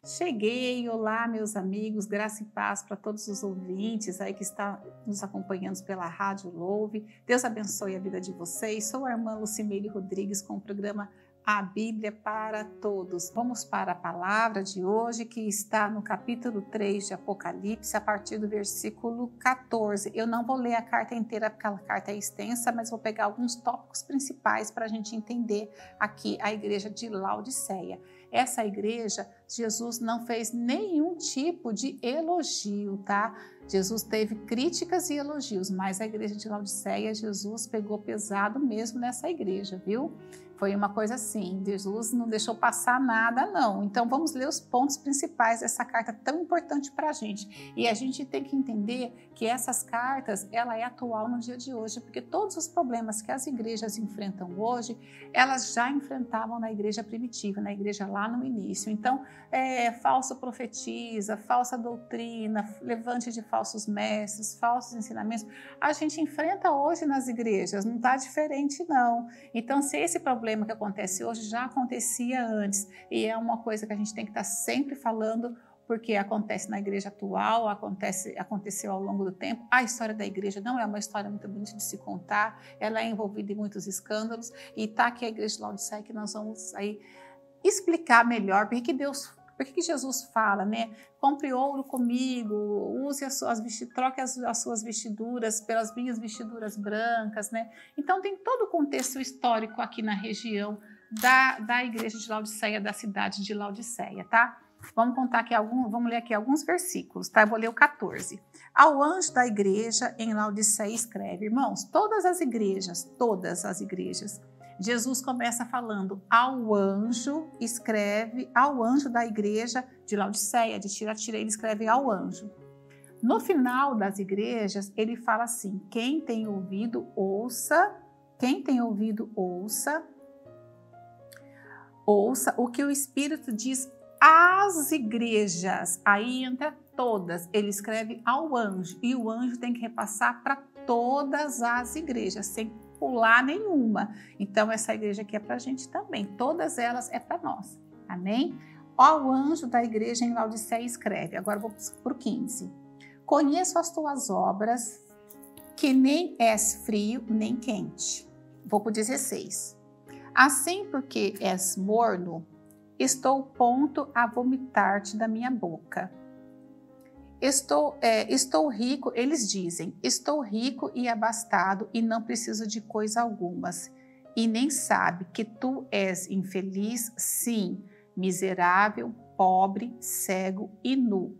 Cheguei, olá meus amigos, graça e paz para todos os ouvintes aí que estão nos acompanhando pela Rádio Louve. Deus abençoe a vida de vocês. Sou a irmã Lucimeire Rodrigues com o programa A Bíblia para Todos. Vamos para a palavra de hoje que está no capítulo 3 de Apocalipse, a partir do versículo 14. Eu não vou ler a carta inteira porque a carta é extensa, mas vou pegar alguns tópicos principais para a gente entender aqui a igreja de Laodiceia. Essa igreja, Jesus não fez nenhum tipo de elogio, tá? Jesus teve críticas e elogios, mas a igreja de Laodiceia, Jesus pegou pesado mesmo nessa igreja, viu? Foi uma coisa assim, Jesus não deixou passar nada, não. Então vamos ler os pontos principais dessa carta tão importante para a gente. E a gente tem que entender que essas cartas, ela é atual no dia de hoje, porque todos os problemas que as igrejas enfrentam hoje, elas já enfrentavam na igreja primitiva, na igreja lá no início. Então, falso profetiza, falsa doutrina, levante de falsos mestres, falsos ensinamentos, a gente enfrenta hoje nas igrejas, não está diferente não. Então, se esse problema que acontece hoje já acontecia antes, e é uma coisa que a gente tem que estar sempre falando, porque acontece na igreja atual, aconteceu ao longo do tempo. A história da igreja não é uma história muito bonita de se contar, ela é envolvida em muitos escândalos, e está aqui a igreja de Laodiceia que nós vamos aí explicar melhor por que Jesus fala, né? Compre ouro comigo, use troque as suas vestiduras pelas minhas vestiduras brancas, né? Então tem todo o contexto histórico aqui na região da igreja de Laodiceia, da cidade de Laodiceia, tá? Vamos ler aqui alguns versículos, tá? Eu vou ler o 14. Ao anjo da igreja em Laodiceia escreve, irmãos, todas as igrejas, Jesus começa falando ao anjo, escreve ao anjo da igreja de Laodiceia, de Tiatira, ele escreve ao anjo. No final das igrejas, ele fala assim, quem tem ouvido, ouça o que o Espírito diz às igrejas. Aí entra todas, ele escreve ao anjo, e o anjo tem que repassar para todas as igrejas, sem pular nenhuma. Então essa igreja aqui é para a gente também, todas elas é para nós, amém? Ao anjo da igreja em Laodiceia escreve, agora vou para o 15. Conheço as tuas obras, que nem és frio nem quente. Vou para o 16. Assim porque és morno, estou pronto a vomitar-te da minha boca. Estou rico, eles dizem, estou rico e abastado e não preciso de coisa algumas. E nem sabe que tu és infeliz, sim, miserável, pobre, cego e nu.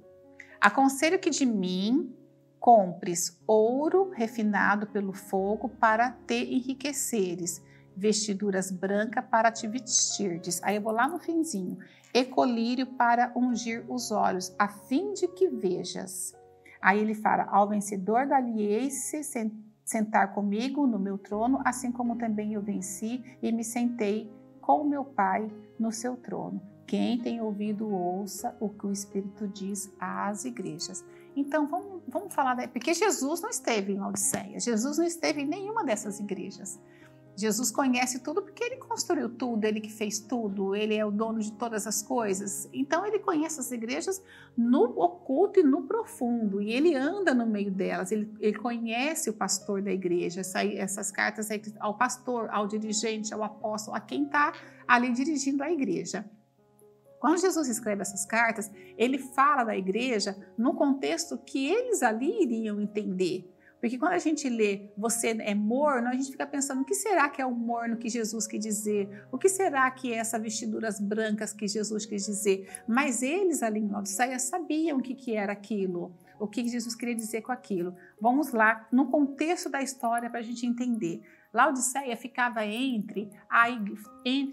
Aconselho que de mim compres ouro refinado pelo fogo para te enriqueceres, vestiduras brancas para te vestirdes. Aí eu vou lá no finzinho. E colírio para ungir os olhos, a fim de que vejas. Aí ele fala, ao vencedor dar-lhe-eis sentar comigo no meu trono, assim como também eu venci e me sentei com meu Pai no seu trono. Quem tem ouvido, ouça o que o Espírito diz às igrejas. Então, vamos falar porque Jesus não esteve em Laodiceia, Jesus não esteve em nenhuma dessas igrejas. Jesus conhece tudo porque ele construiu tudo, ele que fez tudo, ele é o dono de todas as coisas. Então ele conhece as igrejas no oculto e no profundo, e ele anda no meio delas, ele conhece o pastor da igreja, essas cartas aí ao pastor, ao dirigente, ao apóstolo, a quem está ali dirigindo a igreja. Quando Jesus escreve essas cartas, ele fala da igreja no contexto que eles ali iriam entender. Porque quando a gente lê você é morno, a gente fica pensando o que será que é o morno que Jesus quis dizer? O que será que é essas vestiduras brancas que Jesus quis dizer? Mas eles ali em Laodiceia sabiam o que era aquilo, o que Jesus queria dizer com aquilo. Vamos lá, no contexto da história para a gente entender. Laodiceia ficava entre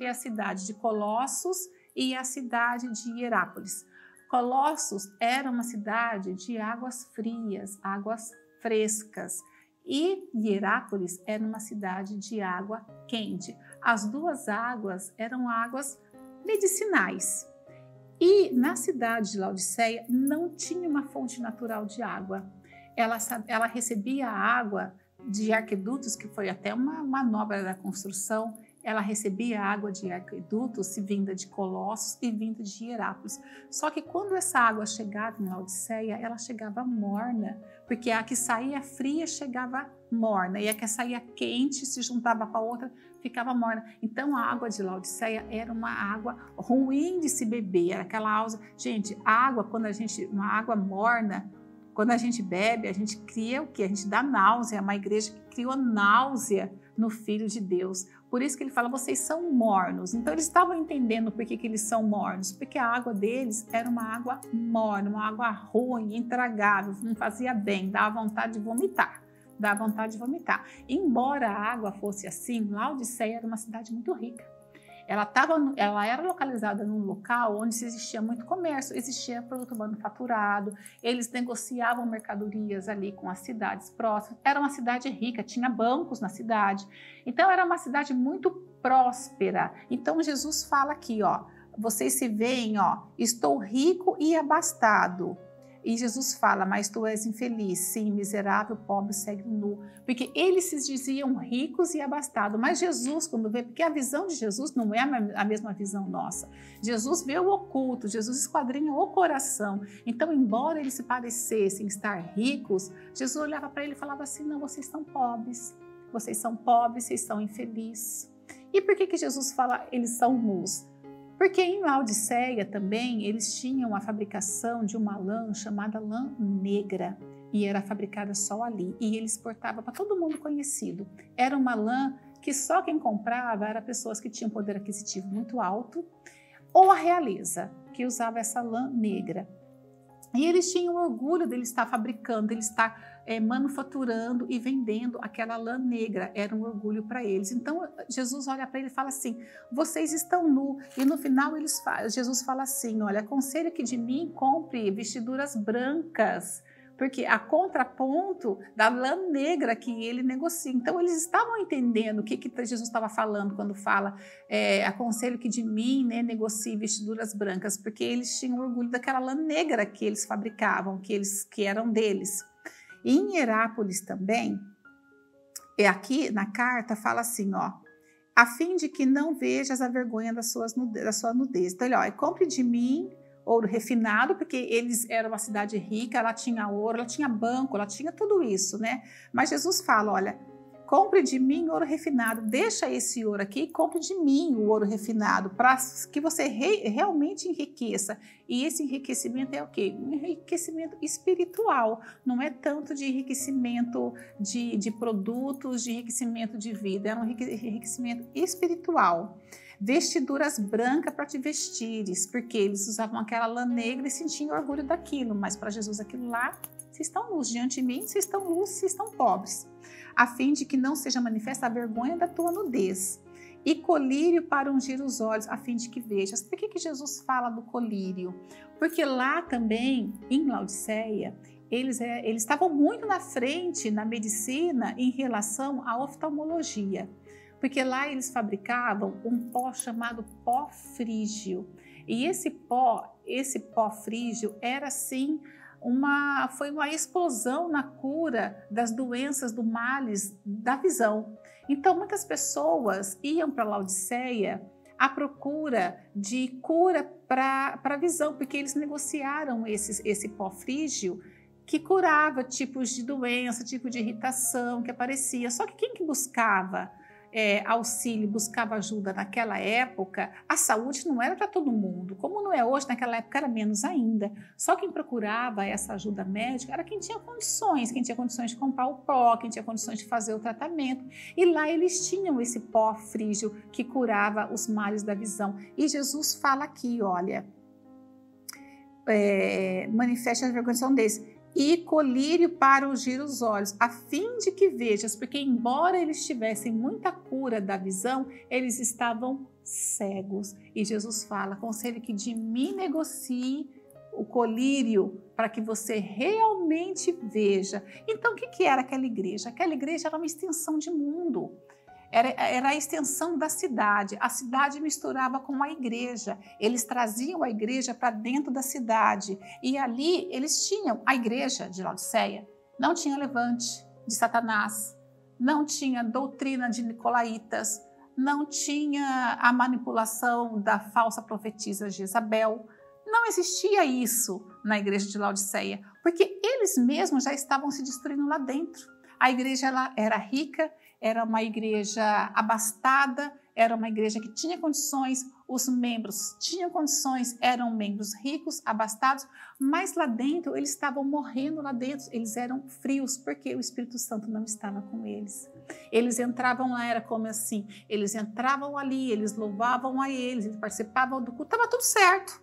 a cidade de Colossos e a cidade de Hierápolis. Colossos era uma cidade de águas frias, águas frescas, e Hierápolis era uma cidade de água quente. As duas águas eram águas medicinais. E na cidade de Laodiceia não tinha uma fonte natural de água. Ela recebia a água de aquedutos, que foi até uma manobra da construção, ela recebia água de aquedutos vinda de Colossos e vinda de Hierápolis. Só que quando essa água chegava em Laodiceia, ela chegava morna, porque a que saía fria chegava morna, e a que saía quente se juntava com a outra, ficava morna. Então a água de Laodiceia era uma água ruim de se beber, era aquela água... Gente, água, uma água morna, quando a gente bebe, a gente cria o quê? A gente dá náusea, é uma igreja que criou náusea no Filho de Deus. Por isso que ele fala, vocês são mornos. Então eles estavam entendendo por que eles são mornos, porque a água deles era uma água morna, uma água ruim, intragável, não fazia bem, dava vontade de vomitar. Dava vontade de vomitar. Embora a água fosse assim, Laodiceia era uma cidade muito rica. Ela era localizada num local onde existia muito comércio, existia produto manufaturado, eles negociavam mercadorias ali com as cidades próximas. Era uma cidade rica, tinha bancos na cidade. Então era uma cidade muito próspera. Então Jesus fala aqui, ó, vocês se veem, ó, estou rico e abastado. E Jesus fala, mas tu és infeliz, sim, miserável, pobre, cego, nu. Porque eles se diziam ricos e abastados. Mas Jesus, quando vê, porque a visão de Jesus não é a mesma visão nossa. Jesus vê o oculto, Jesus esquadrinha o coração. Então, embora eles se parecessem estar ricos, Jesus olhava para ele e falava assim, não, vocês são pobres, vocês são infelizes. E por que Jesus fala, eles são nus? Porque em Laodiceia também eles tinham a fabricação de uma lã chamada lã negra e era fabricada só ali e eles exportavam para todo mundo conhecido. Era uma lã que só quem comprava eram pessoas que tinham poder aquisitivo muito alto ou a realeza que usava essa lã negra. E eles tinham orgulho de ele estar fabricando, de ele estar manufaturando e vendendo aquela lã negra. Era um orgulho para eles. Então, Jesus olha para ele e fala assim, vocês estão nus. E no final, Jesus fala assim, olha, aconselho que de mim compre vestiduras brancas, porque a contraponto da lã negra que ele negocia. Então, eles estavam entendendo o que Jesus estava falando quando fala aconselho que de mim negocie vestiduras brancas, porque eles tinham orgulho daquela lã negra que eles fabricavam, que eram deles. E em Hierápolis também, aqui na carta fala assim, ó, a fim de que não vejas a vergonha da sua nudez. Então, ele, ó, compre de mim ouro refinado, porque eles eram uma cidade rica, ela tinha ouro, ela tinha banco, ela tinha tudo isso, né? Mas Jesus fala, olha, compre de mim ouro refinado, deixa esse ouro aqui e compre de mim o ouro refinado, para que você realmente enriqueça. E esse enriquecimento é o quê? Um enriquecimento espiritual, não é tanto de enriquecimento de produtos, de enriquecimento de vida, é um enriquecimento espiritual. Vestiduras brancas para te vestires, porque eles usavam aquela lã negra e sentiam orgulho daquilo, mas para Jesus aquilo lá, vocês estão nus diante de mim, vocês estão nus, vocês estão pobres, a fim de que não seja manifesta a vergonha da tua nudez, e colírio para ungir os olhos, a fim de que vejas. Por que Jesus fala do colírio? Porque lá também, em Laodiceia, eles estavam muito na frente na medicina em relação à oftalmologia. Porque lá eles fabricavam um pó chamado pó frígio. E esse pó frígio era assim, foi uma explosão na cura das doenças do males da visão. Então muitas pessoas iam para Laodiceia à procura de cura para a visão, porque eles negociaram esse pó frígio que curava tipos de doença, tipo de irritação que aparecia. Só que quem que buscava auxílio, buscava ajuda naquela época, a saúde não era para todo mundo, como não é hoje, naquela época era menos ainda. Só quem procurava essa ajuda médica era quem tinha condições de comprar o pó, quem tinha condições de fazer o tratamento. E lá eles tinham esse pó frígio que curava os males da visão. E Jesus fala aqui, olha, manifeste a vergonha desse. E colírio para ungir os olhos, a fim de que vejas, porque embora eles tivessem muita cura da visão, eles estavam cegos. E Jesus fala, aconselho que de mim negocie o colírio para que você realmente veja. Então, o que era aquela igreja? Aquela igreja era uma extensão de mundo. Era a extensão da cidade. A cidade misturava com a igreja. Eles traziam a igreja para dentro da cidade. E ali eles tinham a igreja de Laodiceia. Não tinha levante de Satanás. Não tinha doutrina de nicolaítas. não tinha a manipulação da falsa profetisa Jezabel. Não existia isso na igreja de Laodiceia, porque eles mesmos já estavam se destruindo lá dentro. A igreja ela era rica, era uma igreja abastada, era uma igreja que tinha condições, os membros tinham condições, eram membros ricos, abastados, mas lá dentro eles estavam morrendo lá dentro, eles eram frios, porque o Espírito Santo não estava com eles. Eles entravam lá, era como assim, eles entravam ali, eles louvavam a eles participavam do culto, estava tudo certo.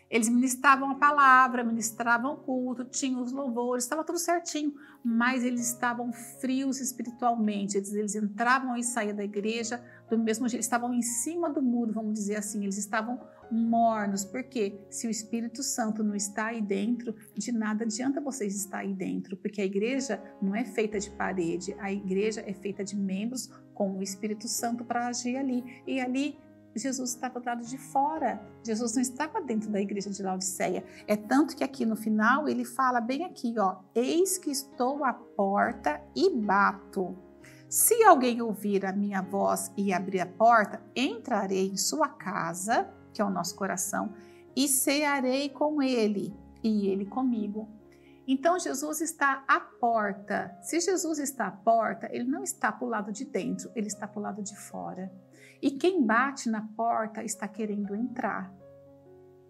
Eles ministravam a palavra, ministravam o culto, tinham os louvores, estava tudo certinho, mas eles estavam frios espiritualmente, eles entravam e saíam da igreja do mesmo jeito, estavam em cima do muro, vamos dizer assim, eles estavam mornos, porque se o Espírito Santo não está aí dentro, de nada adianta vocês estar aí dentro, porque a igreja não é feita de parede, a igreja é feita de membros com o Espírito Santo para agir ali, e ali Jesus estava do lado de fora, Jesus não estava dentro da igreja de Laodiceia. É tanto que aqui no final ele fala bem aqui, ó, eis que estou à porta e bato. Se alguém ouvir a minha voz e abrir a porta, entrarei em sua casa, que é o nosso coração, e cearei com ele e ele comigo. Então Jesus está à porta. Se Jesus está à porta, ele não está para o lado de dentro, ele está para o lado de fora. E quem bate na porta está querendo entrar.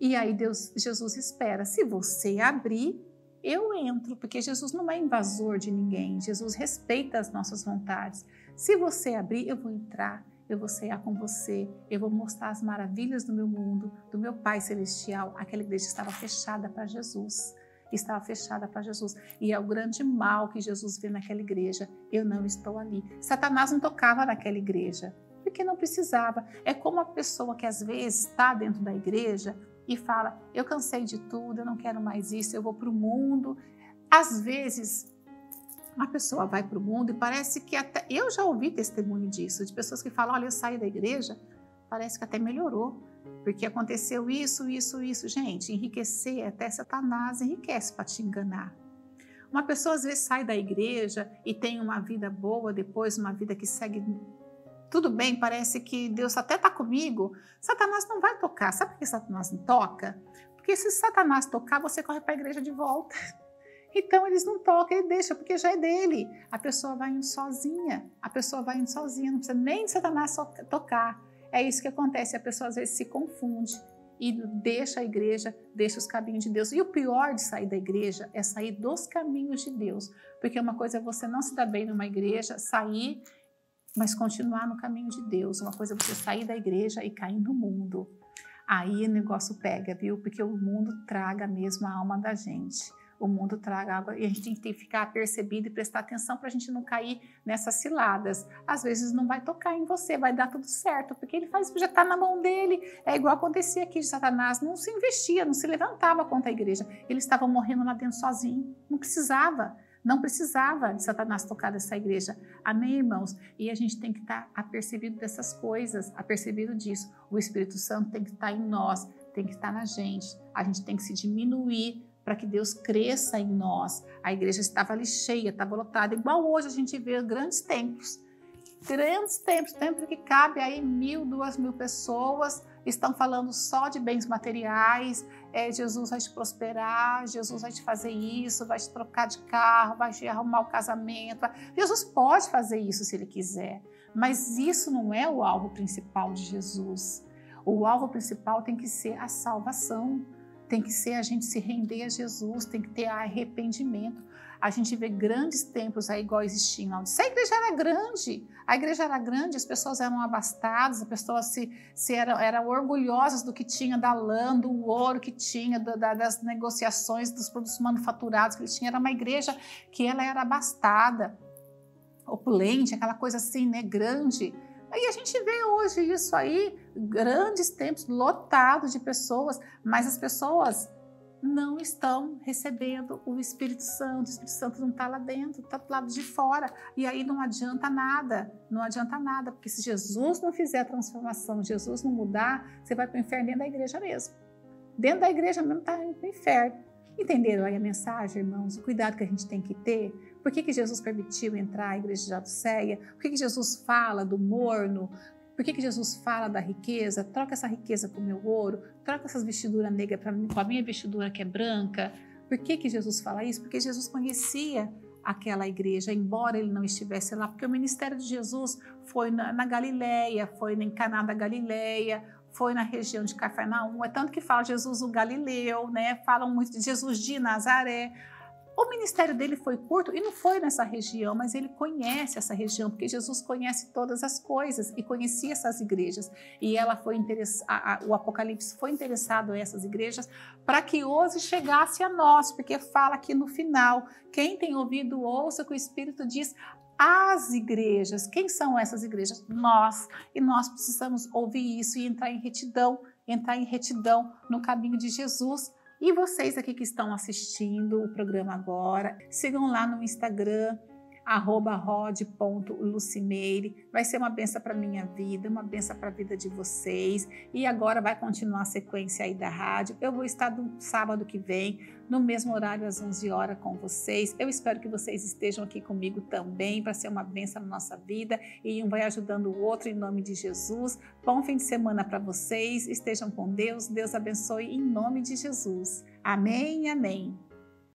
E aí Jesus espera, se você abrir, eu entro, porque Jesus não é invasor de ninguém, Jesus respeita as nossas vontades. Se você abrir, eu vou entrar, eu vou cear com você, eu vou mostrar as maravilhas do meu mundo, do meu Pai Celestial. Aquela igreja estava fechada para Jesus. Estava fechada para Jesus. E é o grande mal que Jesus vê naquela igreja. Eu não estou ali. Satanás não tocava naquela igreja, porque não precisava. É como a pessoa que às vezes está dentro da igreja e fala, eu cansei de tudo, eu não quero mais isso, eu vou para o mundo. Às vezes, uma pessoa vai para o mundo e parece que até... Eu já ouvi testemunho disso, de pessoas que falam, olha, eu saí da igreja, parece que até melhorou, porque aconteceu isso. Gente, enriquecer, até Satanás enriquece para te enganar. Uma pessoa às vezes sai da igreja e tem uma vida boa, depois uma vida que segue tudo bem, parece que Deus até está comigo, Satanás não vai tocar. Sabe por que Satanás não toca? Porque se Satanás tocar, você corre para a igreja de volta. Então eles não tocam, ele deixa, porque já é dele. A pessoa vai indo sozinha, não precisa nem de Satanás tocar. É isso que acontece, a pessoa às vezes se confunde e deixa a igreja, deixa os caminhos de Deus. E o pior de sair da igreja é sair dos caminhos de Deus, porque uma coisa é você não se dar bem numa igreja, sair, mas continuar no caminho de Deus. Uma coisa é você sair da igreja e cair no mundo. Aí o negócio pega, viu? Porque o mundo traga mesmo a alma da gente. O mundo traga água e a gente tem que ficar apercebido e prestar atenção para a gente não cair nessas ciladas. Às vezes não vai tocar em você, vai dar tudo certo, porque ele faz, já está na mão dele. É igual acontecia aqui de Satanás, não se investia, não se levantava contra a igreja. Ele estava morrendo lá dentro sozinho, não precisava de Satanás tocar nessa igreja. Amém, irmãos? E a gente tem que estar apercebido dessas coisas, apercebido disso. O Espírito Santo tem que estar em nós, tem que estar na gente. A gente tem que se diminuir para que Deus cresça em nós. A igreja estava ali cheia, estava lotada. Igual hoje a gente vê grandes templos. Templo que cabe aí 1.000, 2.000 pessoas, estão falando só de bens materiais, Jesus vai te prosperar, Jesus vai te fazer isso, vai te trocar de carro, vai te arrumar o casamento. Jesus pode fazer isso se Ele quiser, mas isso não é o alvo principal de Jesus. O alvo principal tem que ser a salvação, tem que ser a gente se render a Jesus, tem que ter arrependimento. A gente vê grandes templos aí igual existiam lá. A igreja era grande, as pessoas eram abastadas, as pessoas eram orgulhosas do que tinha da lã, do ouro que tinha, das negociações, dos produtos manufaturados que eles tinham. Era uma igreja que ela era abastada, opulente, aquela coisa assim, né, grande. Aí a gente vê hoje isso aí, grandes templos lotados de pessoas, mas as pessoas não estão recebendo o Espírito Santo não está lá dentro, está do lado de fora, e aí não adianta nada, porque se Jesus não fizer a transformação, Jesus não mudar, você vai para o inferno dentro da igreja mesmo está indo para o inferno. Entenderam aí a mensagem, irmãos? O cuidado que a gente tem que ter? Por que Jesus permitiu entrar à igreja de Laodiceia? Por que Jesus fala do morno? Por que Jesus fala da riqueza? Troca essa riqueza com o meu ouro, troca essas vestiduras negras com a minha vestidura que é branca. Por que Jesus fala isso? Porque Jesus conhecia aquela igreja, embora ele não estivesse lá, porque o ministério de Jesus foi na Galileia, foi em Caná da Galileia, foi na região de Cafarnaum, é tanto que fala Jesus o Galileu, né? Falam muito de Jesus de Nazaré. O ministério dele foi curto e não foi nessa região, mas ele conhece essa região, porque Jesus conhece todas as coisas e conhecia essas igrejas. E ela foi o Apocalipse foi interessado a essas igrejas para que hoje chegasse a nós, porque fala aqui no final, quem tem ouvido ouça o que o Espírito diz às igrejas. Quem são essas igrejas? Nós. E nós precisamos ouvir isso e entrar em retidão no caminho de Jesus. E vocês aqui que estão assistindo o programa agora, sigam lá no Instagram, @rod.lucimeire. Vai ser uma benção para a minha vida, uma benção para a vida de vocês. E agora vai continuar a sequência aí da rádio. Eu vou estar no sábado que vem, no mesmo horário, às 11 horas, com vocês. Eu espero que vocês estejam aqui comigo também, para ser uma benção na nossa vida. E um vai ajudando o outro, em nome de Jesus. Bom fim de semana para vocês. Estejam com Deus. Deus abençoe em nome de Jesus. Amém, amém.